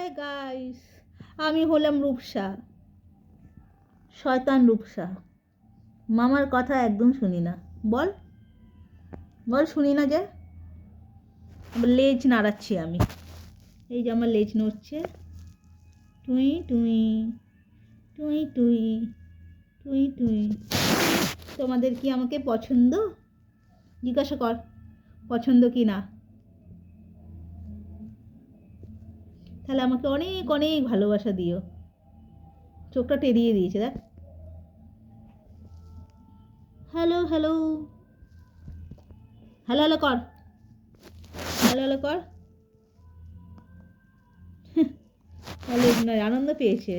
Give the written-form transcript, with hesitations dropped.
Hi guys, আমি হলাম রূপসা, শয়তান রূপসা। মামার কথা একদম শুনি না। বল বল, শুনি না যে? আবার লেজ নাড়াচ্ছি আমি। এই যে আমার লেজ নড়ছে। টুই টুই টুই টুই টুই টুই। তোমাদের কি আমাকে পছন্দ? জিজ্ঞাসা কর, পছন্দ কি না। তাহলে আমাকে অনেক অনেক ভালোবাসা দিও। চোখটা টেরিয়ে দিয়েছে দেখ। হ্যালো হ্যালো হ্যালো হ্যালো কর, হ্যালো হ্যালো কর। তাহলে আনন্দ পেয়েছে।